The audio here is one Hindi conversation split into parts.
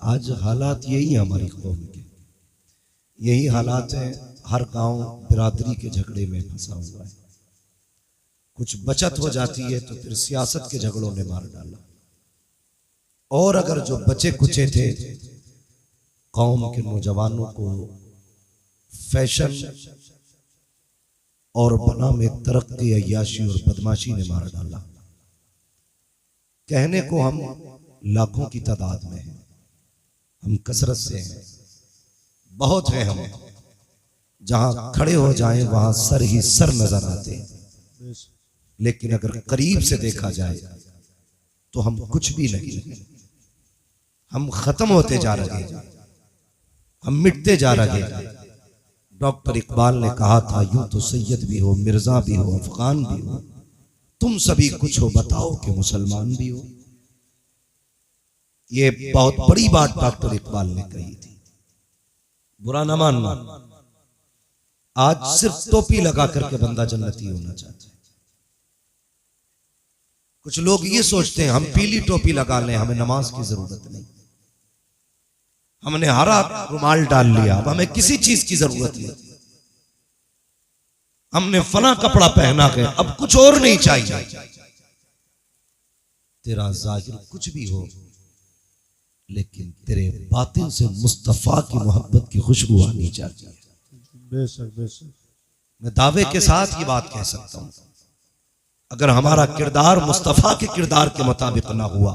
आज हालात यही है हमारी कौम के, यही हालात है। हर गांव बिरादरी के झगड़े में फंसा हुआ है। कुछ बचत हो जाती है तो फिर सियासत के झगड़ों ने मार डाला। और अगर जो बचे कुचे थे कौम के नौजवानों को फैशन और बना में तरक्की, अय्याशी और बदमाशी ने मार डाला। कहने को हम लाखों की तादाद में हैं, हम कसरत से हैं, बहुत हैं हम। जहां खड़े हो जाएं वहां सर ही सर नजर आते हैं, लेकिन अगर करीब से देखा जाए तो हम कुछ भी नहीं। हम खत्म होते जा रहे हैं, हम मिटते जा रहे हैं। डॉक्टर इकबाल ने कहा था, यूं तो सैयद भी हो, मिर्जा भी हो, अफगान भी हो, तुम सभी कुछ हो, बताओ कि मुसलमान भी हो। ये बहुत बड़ी बात डॉक्टर इकबाल ने कही थी, बुरा ना मानना। आज सिर्फ टोपी लगा करके बंदा जन्नती होना चाहता है। कुछ लोग ये सोचते हैं हम पीली टोपी लगा लें, हमें नमाज की जरूरत नहीं। हमने हरा रुमाल डाल लिया, अब हमें किसी चीज की जरूरत नहीं। हमने फला कपड़ा पहना है, अब कुछ और नहीं चाहिए। तेरा जाहिर कुछ भी हो, लेकिन तेरे बातिन से मुस्तफा की मोहब्बत की खुशबू आनी चाहिए। बेशक बेशक, मैं दावे के साथ ये बात कह सकता हूं, अगर हमारा किरदार मुस्तफा के किरदार के मुताबिक ना हुआ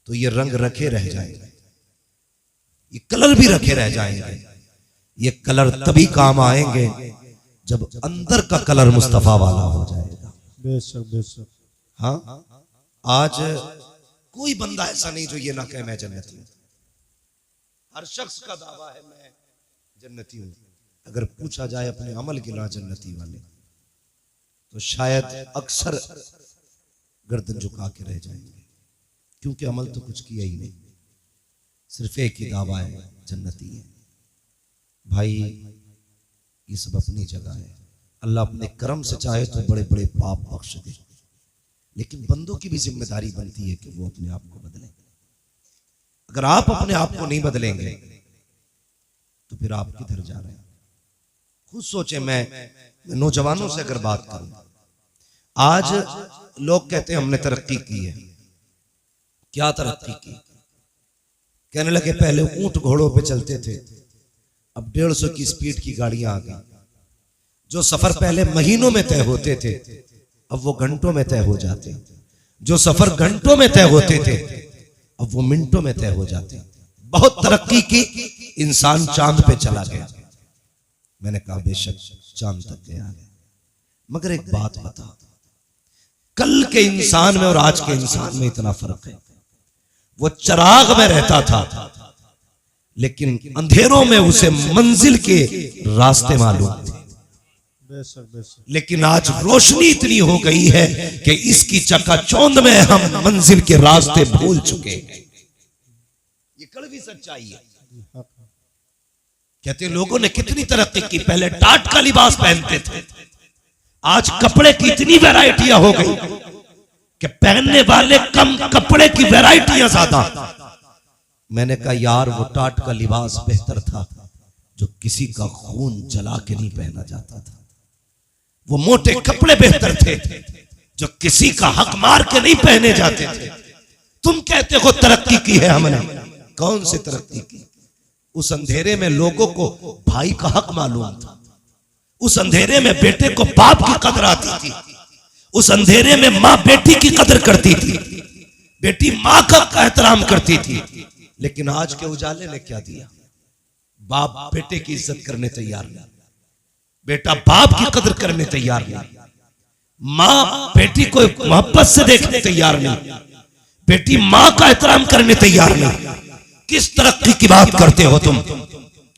तो ये रंग रखे रह जाएंगे, ये कलर भी रखे रह जाएंगे। ये कलर तभी काम आएंगे जब अंदर का कलर मुस्तफा वाला हो जाएगा। बेशक बेशक। हाँ, आज कोई बंदा ऐसा नहीं जो ये ना कहे मैं जन्नती हूं। हर शख्स का दावा है मैं जन्नती हूं। अगर पूछा जाए अपने अमल गिना जन्नती वाले, तो शायद अक्सर गर्दन झुका के रह जाएंगे, क्योंकि अमल तो कुछ किया ही नहीं। सिर्फ एक ही दावा है, जन्नती है। भाई ये सब अपनी जगह है। अल्लाह अपने करम से चाहे तो बड़े बड़े पाप बख्श दे, लेकिन बंदों की भी जिम्मेदारी बनती है कि वो अपने आप को बदलें। अगर आप अपने आप को नहीं बदलेंगे तो फिर आप किधर जा रहे हैं? खुद सोचे। मैं नौजवानों से अगर बात करूं, आज लोग कहते हैं हमने तरक्की की है। क्या तरक्की की? कहने लगे पहले ऊंट घोड़ों पे चलते थे, अब 150 की स्पीड की गाड़ियां आ गई। जो सफर पहले महीनों में तय होते थे अब वो घंटों में तय हो जाते। जो सफर घंटों में तय होते थे अब वो मिनटों में तय हो जाते। बहुत तरक्की की, इंसान चांद पे चला गया। मैंने कहा बेशक चांद तक गया है, मगर एक बात बता, कल के इंसान में और आज के इंसान में इतना फर्क है। वो चिराग में रहता था, लेकिन अंधेरों में उसे मंजिल के रास्ते मालूम थे। लेकिन आज रोशनी इतनी हो गई है कि इसकी चकाचौंध में हम मंजिल के रास्ते भूल चुके हैं। ये कड़वी सच्चाई है। कहते लोगों ने कितनी तरक्की की, पहले टाट का लिबास पहनते थे, आज कपड़े की इतनी वैरायटियां हो गई कि पहनने वाले कम, कपड़े की वैरायटियां ज्यादा। मैंने कहा यार वो टाट का लिबास बेहतर था जो किसी का खून जला के नहीं पहना जाता था। वो मोटे कपड़े बेहतर थे जो किसी का हक मार के नहीं पहने जाते थे। तुम कहते हो तरक्की की है हमने, कौन सी तरक्की की? उस अंधेरे में लोगों को भाई का हक मालूम था। उस अंधेरे में बेटे को बाप की कदर आती थी। उस अंधेरे में माँ बेटी की कदर करती थी, बेटी माँ का एहतराम करती थी। लेकिन आज के उजाले ने क्या दिया? बाप बेटे की इज्जत करने तैयार नहीं, बेटा बाप की कदर करने तैयार नहीं, माँ बेटी को मोहब्बत से देखने तैयार नहीं, बेटी माँ का एहतराम करने तैयार नहीं। किस तरक्की की बात करते हो तुम?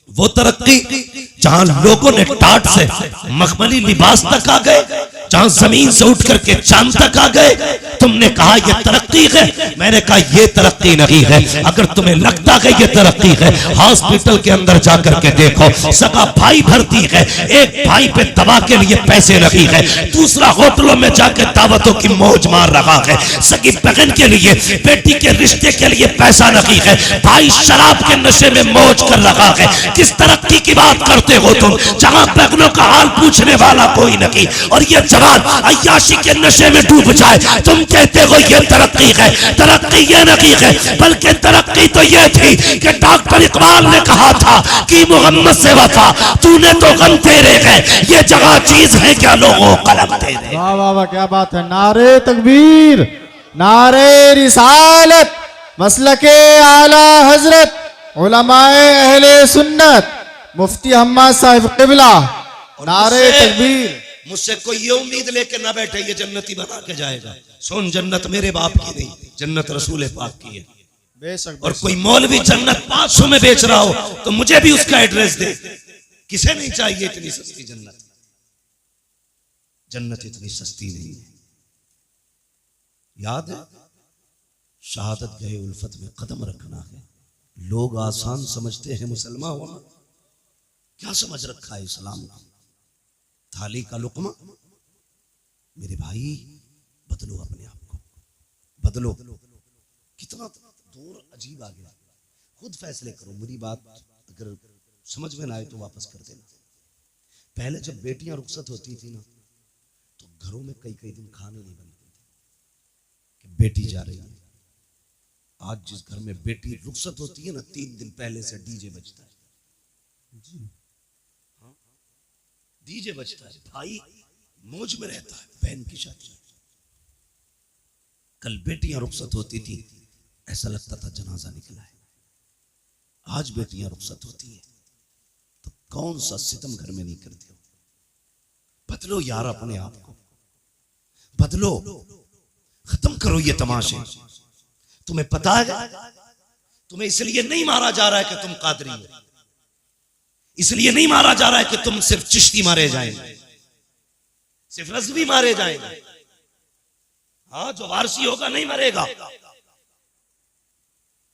वो तरक्की जहां लोगों ने टाट से मखमली लिबास तक आ गए, जहां जमीन से उठ करके चांद तक आ गए। तुमने कहा यह तरक्की है, मैंने कहा यह तरक्की नहीं है। अगर तुम्हें लगता है यह तरक्की है, हॉस्पिटल के अंदर जाकर के देखो, सगा भाई भर्ती है, एक भाई पे दवा के लिए पैसे नहीं है, दूसरा होटलों में जाकर दावतों की मौज मार रहा है, सगी बहन के लिए बेटी के रिश्ते के लिए पैसा नहीं है, भाई शराब के नशे में मौज कर रहा है। किस तरक्की की बात करते हो तुम, जहां बहनों का हाल पूछने वाला कोई नहीं, और ये जवान अय्याशी के नशे में डूब जाए। तुम कहते हो ये तरक्की है। तरक्की ये नहीं है, बल्कि तरक्की तो ये थी कि डॉक्टर इकबाल ने कहा था कि मोहम्मद से वफा, तूने तो गम तेरे है, ये जगह चीज है क्या लोगों कलम तेरे। वाह वाह वाह, क्या बात है। नारे तकबीर, नारे रिसालत, मसलके आला हजरत, उलमाए अहले सुन्नत, मुफ्ती हम्माद साहिब क़िबला, नारे तकबीर। मुझसे कोई ये उम्मीद लेके ना बैठे ये जन्नती बना के जाएगा। सुन, जन्नत मेरे बाप की नहीं, जन्नत रसूल पाक की है। बेशक। और कोई मौलवी जन्नत 500 में बेच रहा हो तो मुझे भी उसका एड्रेस दे। किसे नहीं चाहिए इतनी सस्ती जन्नत। जन्नत इतनी सस्ती नहीं है। याद है, शहादत गए उल्फत में कदम रखना है। लोग आसान समझते हैं मुसलमान होना, क्या समझ रखा है इस्लाम का। थाली का लुकमा, मेरे भाई बदलो अपने आप को, बदलो। कितना दूर अजीब आ गया, खुद फैसले करो। मेरी बात अगर समझ में ना आए तो वापस कर देना। पहले जब बेटियां रुखसत होती थी ना, तो घरों में कई कई दिन खाने नहीं बनते थे कि बेटी जा रही है। आज जिस घर में बेटी रुखसत होती है ना, 3 दिन पहले से डीजे बजता है जी। हाँ, डीजे बजता है, भाई मौज में रहता है। बहन की शादी, कल बेटियां रुखसत होती थी, ऐसा लगता था जनाजा निकला है। आज बेटियां रुखसत होती है तो कौन सा सितम घर में नहीं करते हो। बदलो यार अपने आप को, बदलो, खत्म करो ये तमाशे। तुम्हें पता है तुम्हें इसलिए नहीं मारा जा रहा है कि तुम कादरी हो, इसलिए नहीं मारा जा रहा है कि तुम सिर्फ चिश्ती मारे जाएंगे, सिर्फ रज़वी मारे जाएंगे। हाँ, जो वारसी होगा नहीं मरेगा।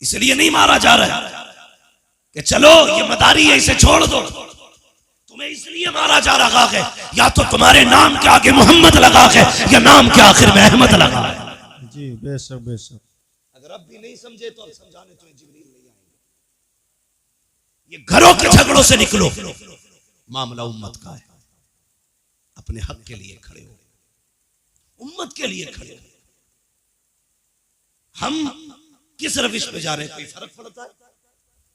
इसलिए नहीं मारा जा रहा है कि चलो ये मदारी है इसे छोड़ दो। तुम्हें इसलिए मारा जा रहा है या तो तुम्हारे नाम के आगे मोहम्मद लगा है या नाम के आखिर में अहमद लगा है। जी बेशक बेशक। अगर अब भी नहीं समझे तो अब समझाने तुम्हें जिब्रील नहीं आएंगे। ये घरों के झगड़ों से निकलो, मामला उम्मत का है। अपने हक के लिए खड़े हो, उम्मत के लिए खड़े हो। हम किस रविश पे जा रहे हैं, कोई फर्क पड़ता है?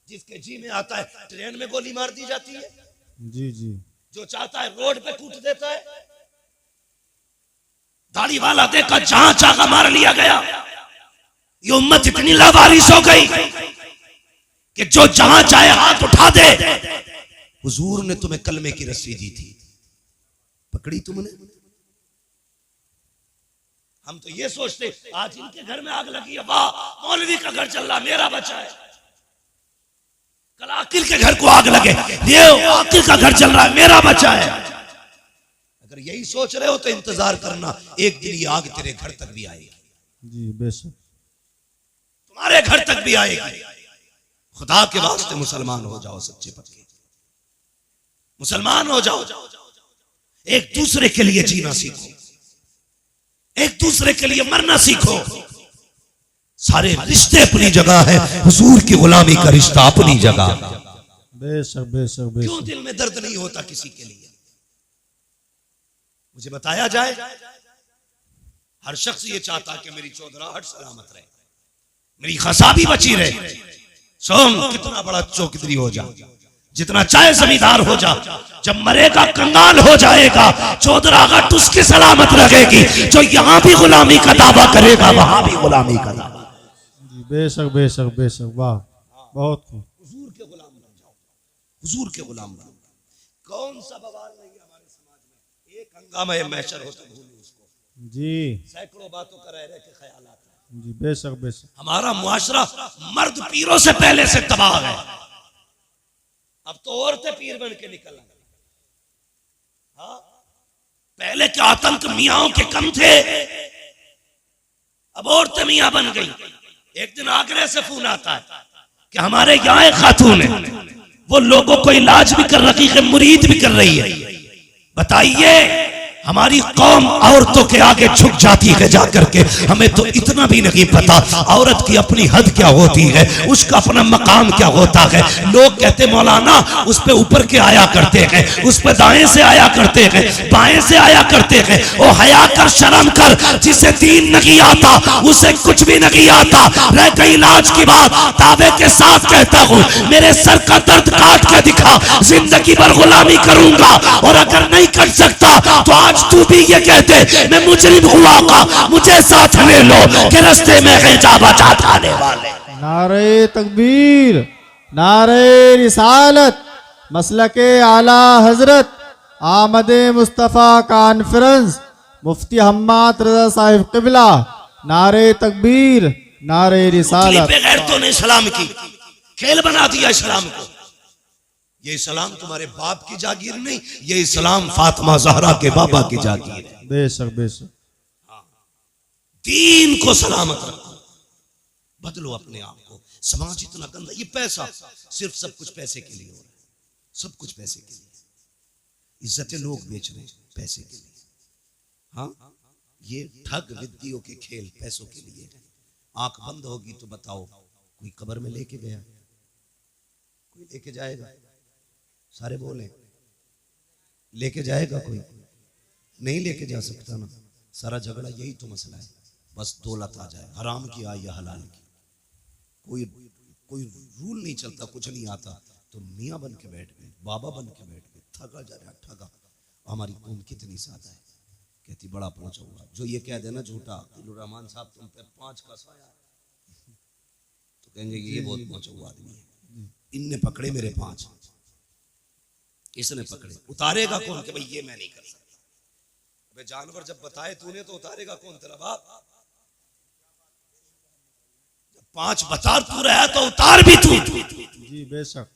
जिसके जी में आता है ट्रेन में गोली मार दी जाती है, जी जी। जो चाहता है रोड पे कूट देता है। दाढ़ी वाला देखा जहां चाहा मार लिया गया। ये उम्मत इतनी लावारिस हो गई कि जो जहां चाहे हाथ उठा दे। हुजूर ने तुम्हें कलमे की रस्सी दी थी, पकड़ी तुमने? हम तो ये सोचते आज इनके घर में आग लगी है, वाह मौलवी का घर चल रहा, मेरा बचा है। कल आकिल के घर को आग लगे, ये आकिल का घर चल रहा है, मेरा बचा है। अगर यही सोच रहे हो तो इंतजार करना, एक दिन ये आग तेरे घर तक भी आएगी। जी बेशक। तुम्हारे घर तक भी आएगी। खुदा के वास्ते मुसलमान हो जाओ, सच्चे पक्के मुसलमान हो जाओ। एक दूसरे के लिए जीना सीखो, एक दूसरे के लिए मरना सीखो। सारे रिश्ते अपनी जगह है, हुजूर की गुलामी का रिश्ता अपनी जगह। बेशक बेशक क्यों बेशक। दिल में दर्द नहीं होता किसी के लिए? मुझे बताया जाए। हर शख्स ये चाहता कि मेरी चौधराहट सलामत रहे, मेरी खसाबी बची रहे। सोम कितना बड़ा चौधरी हो जा, जितना चाहे जमींदार हो जा, जब मरेगा कंगाल हो जाएगा। चौधराहट उसकी सलामत रहेगी जो यहां भी गुलामी का दावा करेगा, वहां भी गुलामी का दावा। जी बेशक बेशक बेशक। वाह, बहुत खूब। हुजूर के गुलाम बन जाओ, हुजूर के गुलाम बन जाओ। कौन सा बवाल नहीं है हमारे समाज में। एक हंगामा महशर हो तो भूलो उसको। जी सैकड़ों बातों का रह के ख्याल आता है। जी बेशक बेशक। हमारा मुआशरा मर्द पीरों से पहले से तबाह है। अब तो औरतें पीर बन के निकल आए। हाँ, पहले के आतंक मियाओं के कम थे, अब औरतें मियां बन गई। एक दिन आगरे से फोन आता है कि हमारे यहाँ एक खातून है, वो लोगों को इलाज भी कर रही है, मुरीद भी कर रही है। बताइए, हमारी कौम औरतों के आगे झुक जाती है जाकर के। हमें तो इतना भी नहीं पता औरत की अपनी हद क्या होती है, उसका अपना मकाम क्या होता है। लोग कहते मौलाना उस पे ऊपर के आया करते हैं, उस पे दाएं से आया करते हैं, बाएं से आया करते हैं। ओ हया कर, शर्म कर, जिसे दीन नहीं आता उसे कुछ भी नहीं आता। रह गई इलाज की बात, दावे के साथ कहता हूँ, मेरे सर का दर्द काट के दिखा, जिंदगी भर गुलामी करूंगा। और अगर नहीं कर सकता तो आज तू भी ये कहते मैं मुजरिम हुआ का, मुझे साथ ले लो कि रास्ते में है जा बचा थाने वाले। नारे तकबीर, नारे रिसालत, मसलके आला हजरत, आमदे मुस्तफ़ा कॉन्फ्रेंस, मुफ्ती हम्माद रजा साहिब क़िबला। नारे तकबीर, नारे रिसालत। गैरतों ने इस्लाम की खेल बना दिया इस्लाम को। ये इस्लाम तुम्हारे बाप की जागीर नहीं, ये इस्लाम फातिमा ज़हरा के बाबा की जागीर है। बेशक बेशक। दीन को सलामत रखो, बदलो अपने आप को। समाज इतना गंदा, ये पैसा सिर्फ सब कुछ पैसे के लिए हो रहा है, सब कुछ पैसे के लिए। इज्जतें लोग बेच रहे हैं पैसे के लिए। हाँ, ये ठग विद्याओं के खेल पैसों के लिए। आंख बंद होगी तो बताओ, कोई कब्र में लेके गया, कोई लेके जाएगा? सारे बोले लेके जाएगा, कोई नहीं लेके जा सकता ना। सारा झगड़ा यही तो मसला है, बस दौलत आ जाए, हराम की आए या हलाल की। कोई रूल नहीं चलता, कुछ नहीं आता, तो मियाँ बन के बैठ गए, बाबा बन के बैठ गए, ठगा जा रहा ठगा। हमारी कौम कितनी सादा है, कहती बड़ा पहुंचा हुआ। जो ये कह देना झूठा, रहमान साहब तुम पे 5 का साया, तो कहेंगे ये बहुत पहुंचा हुआ आदमी है, इनने पकड़े मेरे 5, इसने पकड़े। उतारेगा कौन कि भाई ये मैं नहीं कर सकता? अबे जानवर जब बताए तूने तो उतारेगा कौन? तेरा बाप। जब 5 बता तू रहा है तो उतार भी तू। जी बेशक।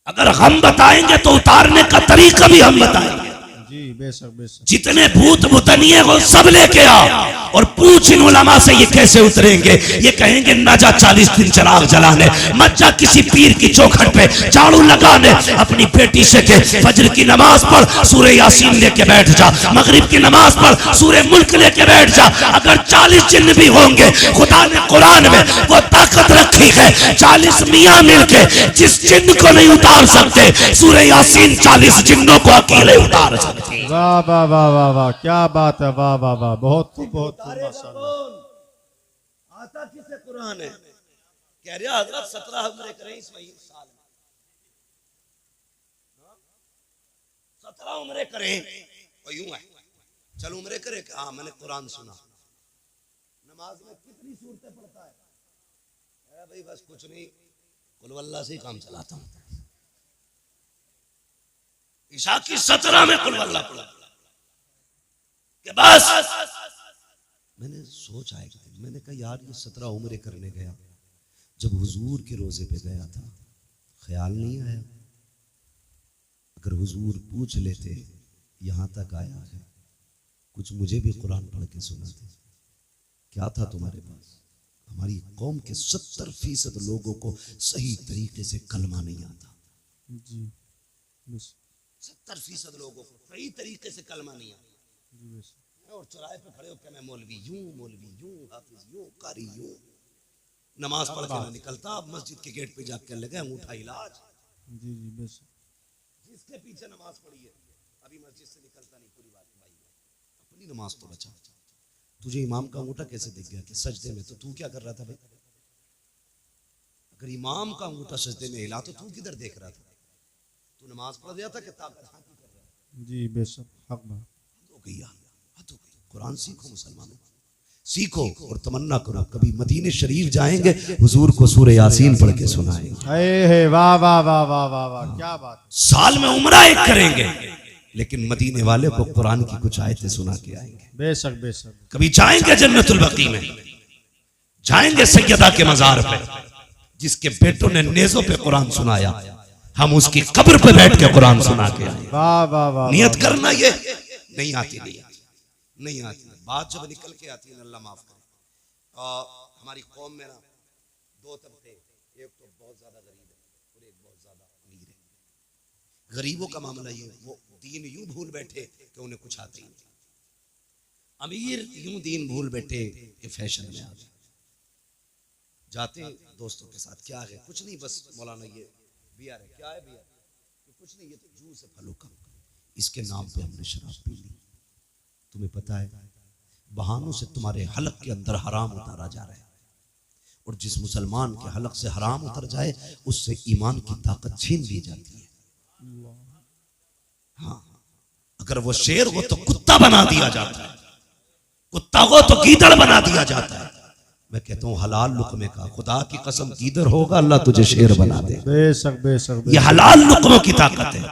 अगर हम बताएंगे तो उतारने का तरीका भी हम बताएंगे। जी बेशक बेशक। जितने भूत भूतनिए हो सब लेके आ और पूछ इन उलमा से ये कैसे उतरेंगे। ये कहेंगे ना जा 40 दिन चिराग जलाने, मत जा किसी पीर की चौखट पे झाड़ू लगाने, अपनी बेटी से के फजर की नमाज पढ़, सूरह यासीन लेके बैठ जा, मगरिब की नमाज पढ़, सूरह मुल्क लेके बैठ जा। अगर 40 जिन्न भी होंगे, खुदा ने कुरान में वो ताकत रखी है, 40 मियाँ मिलके जिस जिन्न को नहीं उतार सकते, सूरह यासीन 40 जिन्नों को अकेले उतार सकते। वाह वाह वाह वाह वाह, क्या बात है, वाह वाह वाह, बहुत बहुत माशाअल्लाह। आता किसे कुरान है? कह रहा हजरत 17 उम्रे करें इस महीने साल में, 17 उम्रे करें। और यूं है चल उम्रे करे कि हाँ मैंने कुरान सुना। नमाज में कितनी सूरतें पढ़ता है? भाई बस कुछ नहीं, कुल वल्लाह से ही काम चलाता हूं। ईशा की 17 में कुल वल्लाह पढ़ा के बस। मैंने सोचा है, मैंने कहा यार ये 17 उम्रे करने गया, जब हुजूर के रोजे पे गया था ख्याल नहीं आया अगर हुजूर पूछ लेते यहां तक आया है, कुछ मुझे भी कुरान पढ़ के सुनाते, क्या था तुम्हारे पास? हमारी कौम के 70% लोगों को सही तरीके से कलमा नहीं आता। जी 70% लोगों को सही तरीके से कलमा नहीं आता। और चौराहे पे खड़े होकर मैं मौलवी यूं, हाफिज यूं, कारी यूं, नमाज पढ़ के ना निकलता, अब मस्जिद के गेट पे जाकर लगे अंगूठा इलाज। जी जी बेशक। जिसके पीछे नमाज पढ़ी है अभी मस्जिद से निकलता नहीं, पूरी बात भाई अपनी नमाज तो बचा। तुझे इमाम का अंगूठा कैसे दिख गया कि सजदे में? तो तू क्या कर रहा था भाई? अगर इमाम का अंगूठा सजदे में हिला तो तू किधर देख रहा था? तू नमाज पढ़ दिया था कि ताकत हाथी कर रहा है? जी बेशक, हक बात। हो गई कुरान सीखो मुसलमानों, सीखो और तमन्ना करो कभी मदीने शरीफ जाएंगे, हुजूर को सूरह यासीन पढ़ के सुनाएंगे। वाह वाह वाह वाह वाह वाह, क्या बात। साल में उम्रा एक करेंगे, लेकिन मदीने वाले को कुरान की कुछ आयतें सुना के आएंगे। बेशक बेशक। कभी जाएंगे जन्नतुल बकी में, जाएंगे सैयदा के मजार पे, जिसके बेटों ने नेज़ों पे कुरान सुनाया, हम उसकी कब्र पे बैठ के कुरान सुना के आए। वाह वाह वाह। नियत करना ये नहीं आती नहीं आती। बात जब निकल के आती है ना, अल्लाह माफ करे, हमारी कौम में ना दो तबके, एक तो बहुत ज्यादा गरीब है और एक बहुत ज्यादा अमीर है। गरीबों का मामला ये, वो दीन यूं भूल बैठे कि उन्हें कुछ आता ही नहीं। अमीर यूं दीन भूल बैठे कि फैशन में आ गए। जाते दोस्तों के साथ, क्या है, कुछ नहीं, बस मौलाना ये बियर है, क्या है बियर, कुछ नहीं, ये तो जूस है फलों का, इसके नाम पे हमने शराब पी ली। तुम्हें पता है बहानों से तुम्हारे हलक के अंदर हराम उतारा जा रहा है, और जिस मुसलमान के हलक से हराम उतर जाए उससे ईमान की ताकत छीन ली जाती है। हाँ, अगर वो शेर हो तो कुत्ता बना दिया जाता है, कुत्ता हो तो गीदड़ बना दिया जाता है। मैं कहता हूँ हलाल लुकमे का, खुदा की कसम गीदड़ होगा अल्लाह तुझे शेर बना दे। बेशक बेशक, ये हलाल लुकमों की ताकत है।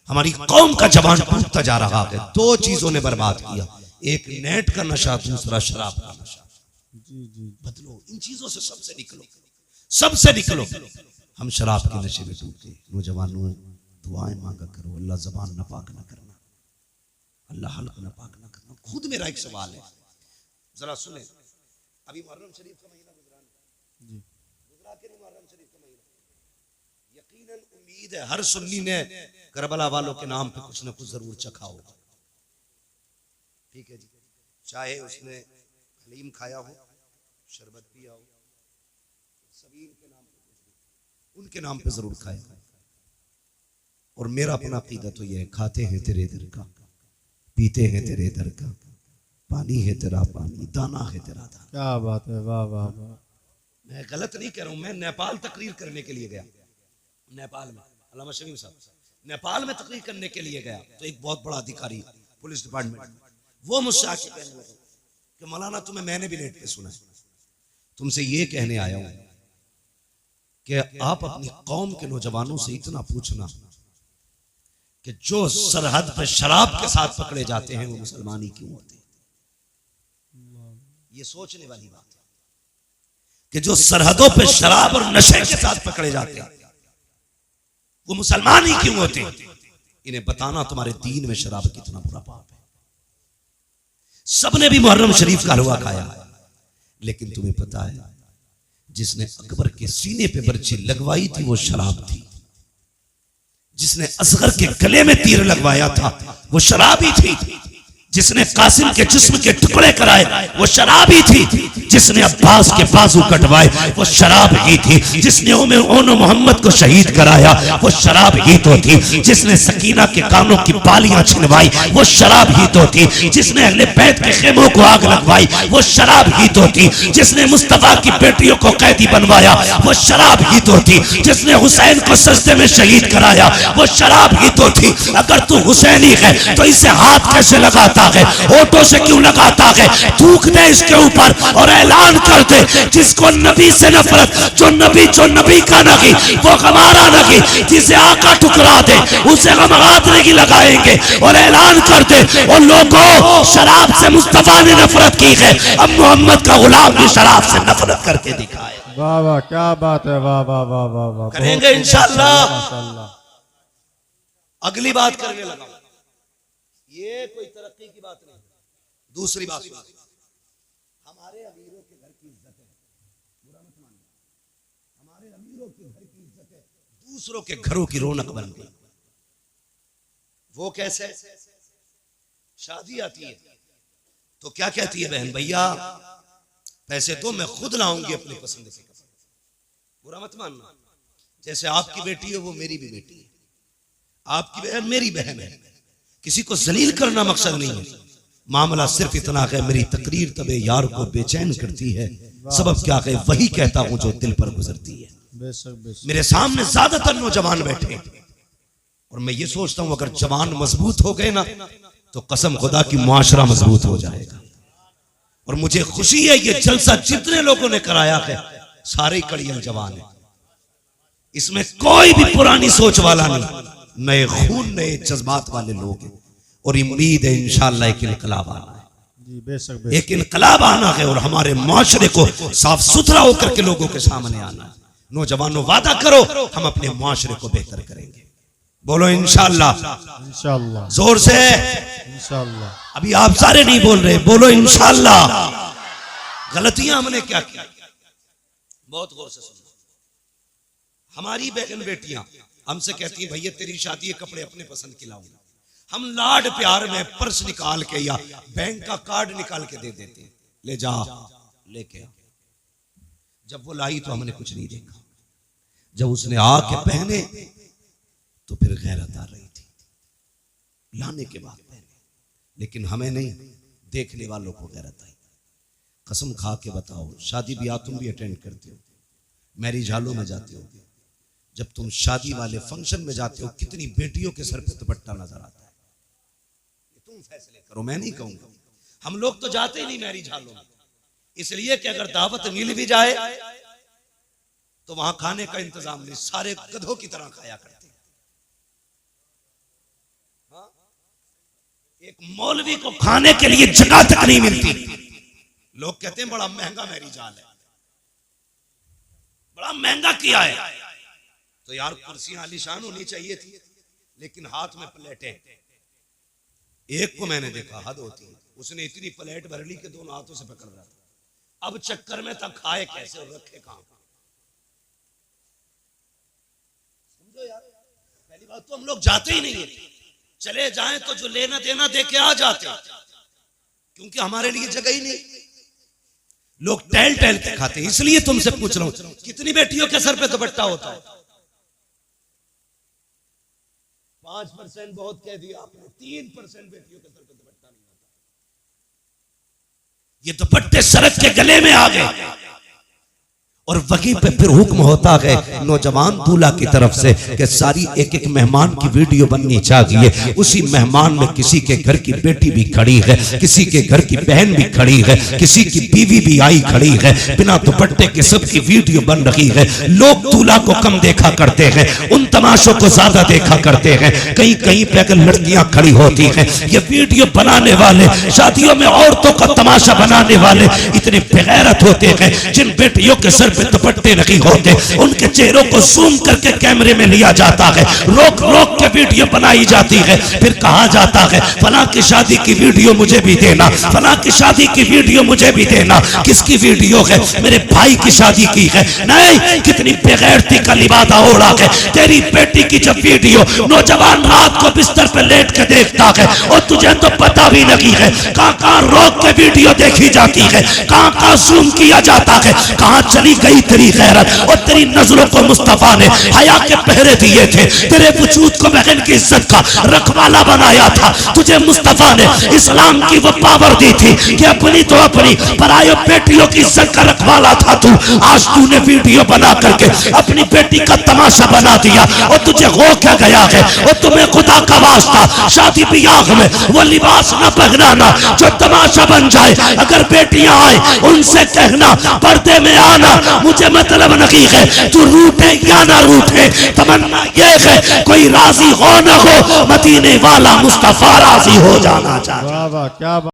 हमारी कौम का जवान टूटता जा रहा है। दो चीजों ने बर्बाद किया, एक नेट का नशा, दूसरा शराब का नशा। बदलो इन चीजों से, सबसे निकलो, सबसे निकलो। हम शराब के नशे में डूब गए। नौजवानों दुआएं मांगा करो, अल्लाह जबान नापाक ना करना, अल्लाह हल्क नापाक ना करना। खुद मेरा एक सवाल है, जरा सुने, अभी मुहर्रम शरीफ का महीना गुजरा के नहीं, मुहर्रम शरीफ का महीना, यकीनन उम्मीद है हर सुन्नी ने करबला वालों के नाम पे कुछ ना कुछ जरूर चखा होगा। ठीक है जी, चाहे उसने हलीम खाया हो, शरबत पिया हो, सबीन के नाम पे, उनके नाम पे जरूर खाया हो। और मेरा अपना अकीदा तो यह है, खाते हैं तेरे दर का, पीते हैं तेरे दर का, पानी है तेरा पानी, दाना है तेरा दाना। क्या बात है, वाह वाह वाह। मैं गलत नहीं कह रहा हूं, मैं नेपाल तकरीर करने के लिए गया, नेपाल में, अल्लामा शमीम साहब नेपाल में तकरीर करने के लिए गया, तो एक बहुत बड़ा अधिकारी पुलिस डिपार्टमेंट, वो मुझसे आके कहने लगा कि मौलाना तुम्हें मैंने भी नेट पे सुना है, तुमसे ये कहने आया हूं कि आप अपनी कौम के नौजवानों से इतना पूछना कि जो सरहद पर शराब के साथ पकड़े जाते हैं वो मुसलमान ही क्यों होते हैं। ये सोचने वाली बात है कि जो सरहदों पे शराब और नशे के साथ पकड़े जाते हैं वो मुसलमान ही क्यों होते हैं। इन्हें बताना तुम्हारे दीन में शराब कितना बुरा पाप है। सबने भी मुहर्रम शरीफ का हलवा खाया, लेकिन तुम्हें पता है जिसने अकबर के सीने पे बर्छी लगवाई थी वो शराब थी, जिसने असगर के गले में तीर लगवाया था वो शराब ही थी, जिसने कासिम के जिस्म के टुकड़े कराए वो शराब ही थी, जिसने अब्बास के बाजू कटवाए वो शराब ही थी, जिसने ओनो मोहम्मद को शहीद कराया वो शराब ही तो थी, जिसने सकीना के कानों की बालियां छिनवाई वो शराब ही तो थी, जिसने अहले बैत के खेमों को आग लगवाई वो शराब ही तो थी, जिसने मुस्तफा की बेटियों को कैदी बनवाया वो शराब ही तो थी, जिसने हुसैन को सजदे में शहीद कराया वो शराब ही तो थी। अगर तू हुसैनी है तो इसे हाथ कैसे लगाता है, होठों से क्यों लगाता है, थूक दे इसके ऊपर और ऐलान कर दे जिसको नबी से नफरत, जो नबी का नहीं वो हमारा नहीं, जिसे आका ठुकरा दे उसे हम हाथ नहीं लगाएंगे, और ऐलान कर दे और लोगों शराब से मुस्तफा ने नफरत की है, अब मोहम्मद का गुलाम भी शराब से नफरत करके दिखाए। वाह वाह, क्या बात है, वाह वाह वाह वाह वाह। करेंगे इंशाअल्लाह। माशाअल्लाह। अगली बात करने लगा, ये कोई तरक्की की बात नहीं। दूसरी बात, हमारे अमीरों के घर की इज्जत है, बुरा मत मानना, हमारे अमीरों के घर की इज्जत है, दूसरों के घरों की रौनक बन गई। वो कैसे? शादी आती है तो क्या कहती है बहन, भैया पैसे तो मैं खुद लाऊंगी अपनी पसंद से कपड़े। बुरा मत मानना, जैसे आपकी बेटी है वो मेरी भी बेटी है, आपकी बहन मेरी बहन है, किसी को जलील करना मकसद नहीं है। मामला सिर्फ इतना है, मेरी तकरीर तबे यार को बेचैन करती है, सबब क्या है वही कहता हूं जो दिल पर गुजरती है। मेरे सामने ज्यादातर नौजवान बैठे और मैं ये सोचता हूं अगर जवान मजबूत हो गए ना तो कसम खुदा की मुआशरा मजबूत हो जाएगा। और मुझे खुशी है ये जलसा जितने लोगों ने कराया है सारे कड़ियल जवान है, इसमें कोई भी पुरानी सोच वाला नहीं, नए खून नए जज्बात वाले लोग हैं। और उम्मीद है इंशाअल्लाह एक इनकलाब आना है, एक इनकलाब आना है और हमारे मुआशरे को साफ सुथरा होकर के लोगों के सामने आना है। नौजवानों वादा करो हम अपने मुआशरे को बेहतर करेंगे। बोलो इंशाअल्लाह, इंशाअल्लाह जोर से। इंशाअल्लाह। अभी आप सारे नहीं बोल रहे, बोलो इंशाअल्लाह। गलतियां हमने क्या की, बहुत गौर से सुनो। हमारी बहन बेटियां हमसे कहती हैं भैया तेरी शादी है, कपड़े अपने पसंद के लाऊंगा। हम लाड प्यार में पर्स निकाल के या बैंक का कार्ड निकाल के दे देते हैं, ले जा लेके आ। जब वो लाई तो हमने कुछ नहीं देखा, जब उसने आके पहने तो फिर गैरत आ रही थी लाने के बाद पहने, लेकिन हमें नहीं, देखने वालों को गैरत आई। कसम खा के बताओ, शादी ब्याह तुम भी अटेंड करते हो, मैरिज हॉलों में जाते हो, जब तुम शादी वाले फंक्शन में जाते हो कितनी बेटियों के सर पे दुपट्टा नजर आता है, तुम फैसले करो, मैं नहीं कहूंगा। हम लोग तो जाते ही नहीं मैरिज हॉलों में, इसलिए कि अगर दावत मिल भी जाए तो वहां खाने का इंतजाम नहीं, सारे गधों की तरह खाया करते हैं। एक मौलवी को खाने के लिए जगह तक नहीं मिलती। लोग कहते हैं बड़ा महंगा मैरिज हॉल है, बड़ा महंगा किया है। तो यार कुर्सियां आलीशान होनी चाहिए थी, लेकिन हाथ में प्लेटें। एक को मैंने देखा, हद होती है, उसने इतनी प्लेट भर ली कि दोनों हाथों से पकड़ रहा था। अब चक्कर में था खाए कैसे और रखे कहां। समझो यार, पहली बात तो हम लोग जाते ही नहीं है, चले जाएं तो जो लेना देना दे के आ जाते, क्योंकि हमारे लिए जगह ही नहीं। लोग टहल टहल के खाते। इसलिए तुमसे पूछ रहा हूं, कितनी बेटियों के सर पे दुपट्टा होता है? 5% बहुत कह दिया आपने, 3% बेटियों के सर पे दुपट्टा नहीं होता। ये दुपट्टे सड़क के गले में आ गए और वहीं पे फिर हुक्म होता है नौजवान दूल्हा की तरफ से कि सारी एक एक मेहमान की वीडियो बननी चाहिए। उसी मेहमान में किसी के घर की बेटी भी खड़ी है, किसी के घर की बहन भी खड़ी है, किसी की बीवी भी आई खड़ी है, बिना दुपट्टे के सबकी वीडियो बन रही है। लोग दूल्हा को कम देखा करते हैं, उन तमाशों को ज्यादा देखा करते हैं। कहीं कहीं पे अगर लड़कियां खड़ी होती हैं, ये वीडियो बनाने वाले, शादियों में औरतों का तमाशा बनाने वाले इतने बेगैरत होते हैं। जिन बेटियों के सर पे दुपट्टे नहीं होते, उनके चेहरों को जूम करके कैमरे में लिया जाता है, रोक रोक के वीडियो बनाई जाती है, फिर कहा जाता है फलां की शादी की वीडियो मुझे भी देना, फलां की शादी की वीडियो मुझे भी देना। किसकी वीडियो है? मेरे भाई की शादी की है। नहीं, कितनी बेगैरती का लिबादा ओढ़ा है। तेरी बेटी की जब वीडियो नौजवान रात को बिस्तर पे लेट के देखता है और तुझे तो पता भी नहीं है, कहां रोक के वीडियो देखी जाती है, कहां जूम किया जाता है, कहां चली गई तेरी गैरत। और तेरी नजरों को मुस्तफा ने हया के पहरे दिए थे, तेरे वजूद को बहन की इज्जत का रखवाला बनाया था। तुझे मुस्तफा ने इस्लाम की वो पावर दी थी कि अपनी तो अपनी परायों बेटियों की इज्जत का रखवाला था तू। आज तूने वीडियो बना करके अपनी बेटी का तमाशा बना दिया और तुझे हो क्या गया है। और तुम्हें खुदा का वास्ता शादी ब्याह में वो लिबास न पहनाना जो तमाशा बन जाए। अगर बेटियां आए उनसे कहना पर्दे में आना मुझे मतलब नहीं है, तू रूठे या ना रूठे, तमन्ना ये है कोई राजी हो ना हो, मदीने वाला मुस्तफा राजी हो जाना चाहिए। वाह वाह, क्या